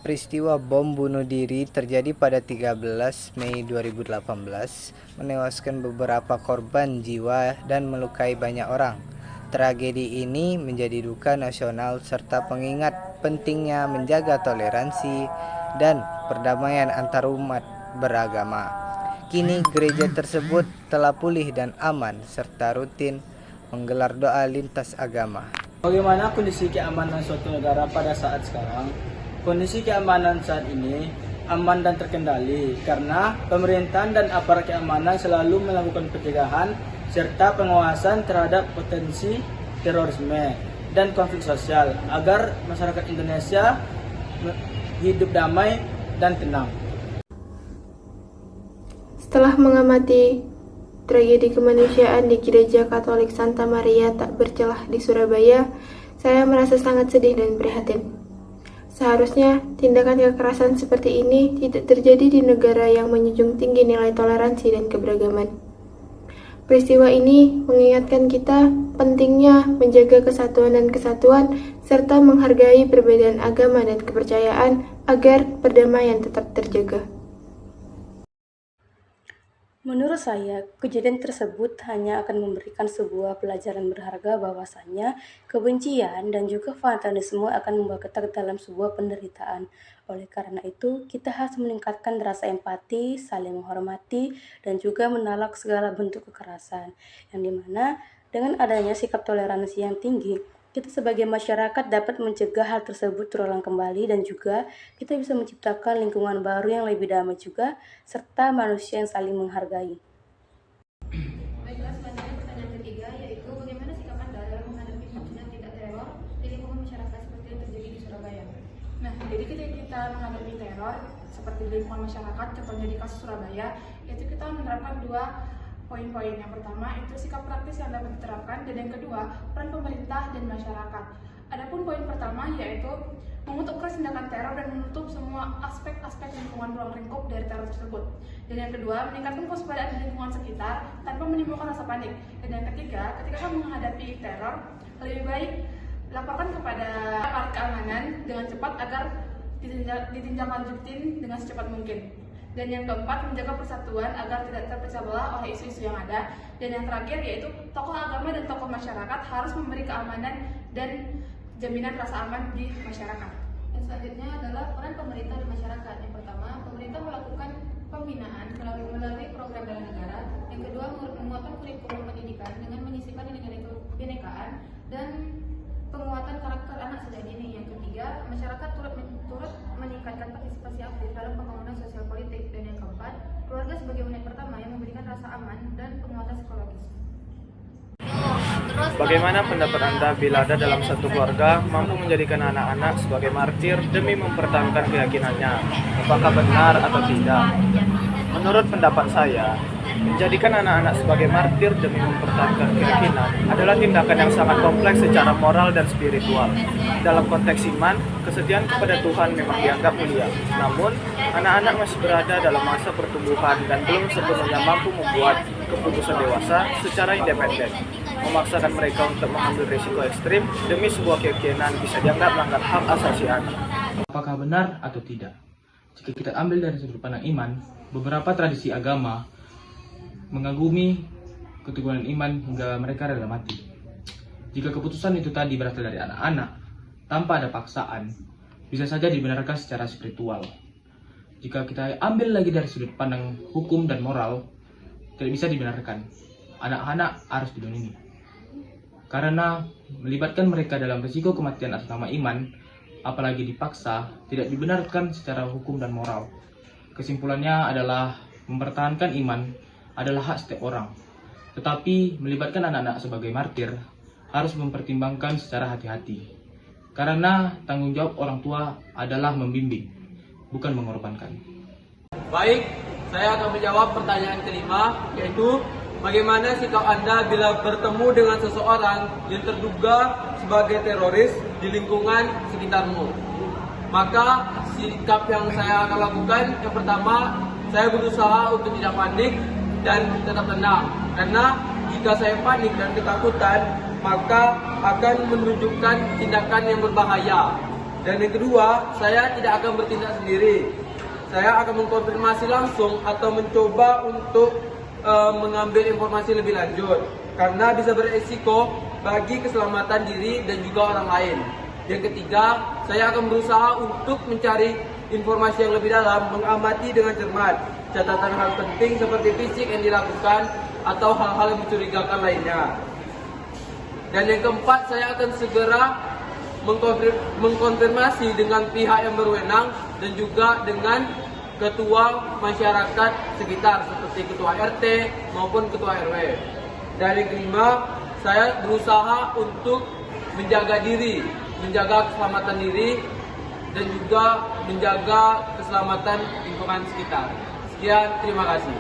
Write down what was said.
Peristiwa bom bunuh diri terjadi pada 13 Mei 2018, menewaskan beberapa korban jiwa dan melukai banyak orang. Tragedi ini menjadi duka nasional serta pengingat pentingnya menjaga toleransi dan perdamaian antarumat beragama. Kini gereja tersebut telah pulih dan aman serta rutin menggelar doa lintas agama. Bagaimana kondisi keamanan suatu negara pada saat sekarang? Kondisi keamanan saat ini aman dan terkendali karena pemerintahan dan aparat keamanan selalu melakukan pencegahan serta pengawasan terhadap potensi terorisme dan konflik sosial agar masyarakat Indonesia hidup damai dan tenang. Setelah mengamati tragedi kemanusiaan di Gereja Katolik Santa Maria Tak Bercelah di Surabaya, saya merasa sangat sedih dan prihatin. Seharusnya tindakan kekerasan seperti ini tidak terjadi di negara yang menjunjung tinggi nilai toleransi dan keberagaman. Peristiwa ini mengingatkan kita pentingnya menjaga kesatuan dan kesatuan serta menghargai perbedaan agama dan kepercayaan agar perdamaian tetap terjaga. Menurut saya, kejadian tersebut hanya akan memberikan sebuah pelajaran berharga bahwasannya kebencian dan juga fanatisme akan membawa kita ke dalam sebuah penderitaan. Oleh karena itu, kita harus meningkatkan rasa empati, saling menghormati, dan juga menolak segala bentuk kekerasan. Yang dimana dengan adanya sikap toleransi yang tinggi, kita sebagai masyarakat dapat mencegah hal tersebut terulang kembali dan juga kita bisa menciptakan lingkungan baru yang lebih damai juga serta manusia yang saling menghargai. Baiklah, selanjutnya pertanyaan ketiga yaitu bagaimana sikap Anda dalam menghadapi munculnya tindak teror di lingkungan masyarakat seperti yang terjadi di Surabaya? Nah, jadi ketika kita menghadapi teror seperti di lingkungan masyarakat, contohnya di kasus Surabaya, itu kita menerapkan dua poin-poin. Yang pertama itu sikap praktis yang dapat diterapkan, dan yang kedua peran pemerintah dan masyarakat. Adapun poin pertama yaitu mengutuk keras tindakan teror dan menutup semua aspek-aspek lingkungan ruang lingkup dari teror tersebut. Dan yang kedua, meningkatkan kewaspadaan di lingkungan sekitar tanpa menimbulkan rasa panik. Dan yang ketiga, ketika kamu menghadapi teror, lebih baik laporkan kepada aparat keamanan dengan cepat agar ditindaklanjutin dengan secepat mungkin. Dan yang keempat, menjaga persatuan agar tidak terpecah belah oleh isu-isu yang ada. Dan yang terakhir yaitu tokoh agama dan tokoh masyarakat harus memberi keamanan dan jaminan rasa aman di masyarakat. Dan selanjutnya adalah peran pemerintah dan masyarakat. Yang pertama, pemerintah melakukan pembinaan melalui program bela negara. Yang kedua, menguatkan kurikulum pendidikan dengan menyisipkan nilai-nilai kebinekaan dan penguatan karakter anak sejak dini. Yang ketiga, masyarakat turut meningkatkan partisipasi aktif dalam pembangunan sosial politik. Dan yang keempat, keluarga sebagai unit pertama yang memberikan rasa aman dan penguatan psikologis. Bagaimana pendapat Anda bila ada dalam satu keluarga mampu menjadikan anak-anak sebagai martir demi mempertahankan keyakinannya? Apakah benar atau tidak? Menurut pendapat saya, menjadikan anak-anak sebagai martir demi mempertahankan keyakinan adalah tindakan yang sangat kompleks secara moral dan spiritual. Dalam konteks iman, kesetiaan kepada Tuhan memang dianggap mulia. Namun, anak-anak masih berada dalam masa pertumbuhan dan belum sepenuhnya mampu membuat keputusan dewasa secara independen. Memaksakan mereka untuk mengambil risiko ekstrim demi sebuah keyakinan bisa dianggap melanggar hak asasi anak. Apakah benar atau tidak? Jika kita ambil dari sudut pandang iman, beberapa tradisi agama mengagumi keteguhan iman hingga mereka rela mati. Jika keputusan itu tadi berasal dari anak-anak, tanpa ada paksaan, bisa saja dibenarkan secara spiritual. Jika kita ambil lagi dari sudut pandang hukum dan moral, tidak bisa dibenarkan. Anak-anak harus dilindungi. Karena melibatkan mereka dalam risiko kematian atas nama iman, apalagi dipaksa, tidak dibenarkan secara hukum dan moral. Kesimpulannya adalah mempertahankan iman adalah hak setiap orang. Tetapi melibatkan anak-anak sebagai martir harus mempertimbangkan secara hati-hati. Karena tanggung jawab orang tua adalah membimbing, bukan mengorbankan. Baik, saya akan menjawab pertanyaan kelima, yaitu bagaimana sikap Anda bila bertemu dengan seseorang yang terduga sebagai teroris di lingkungan sekitarmu? Maka sikap yang saya akan lakukan, yang pertama, saya berusaha untuk tidak panik dan tetap tenang. Karena jika saya panik dan ketakutan, maka akan menunjukkan tindakan yang berbahaya. Dan yang kedua, saya tidak akan bertindak sendiri. Saya akan mengkonfirmasi langsung atau mencoba untuk mengambil informasi lebih lanjut, karena bisa beresiko bagi keselamatan diri dan juga orang lain. Yang ketiga, saya akan berusaha untuk mencari informasi yang lebih dalam, mengamati dengan cermat catatan hal penting seperti fisik yang dilakukan atau hal-hal yang mencurigakan lainnya. Dan yang keempat, saya akan segera mengkonfirmasi dengan pihak yang berwenang dan juga dengan ketua masyarakat sekitar seperti ketua RT maupun ketua RW. Dan yang kelima, saya berusaha untuk menjaga diri, menjaga keselamatan diri dan juga menjaga keselamatan lingkungan sekitar. Sekian, terima kasih.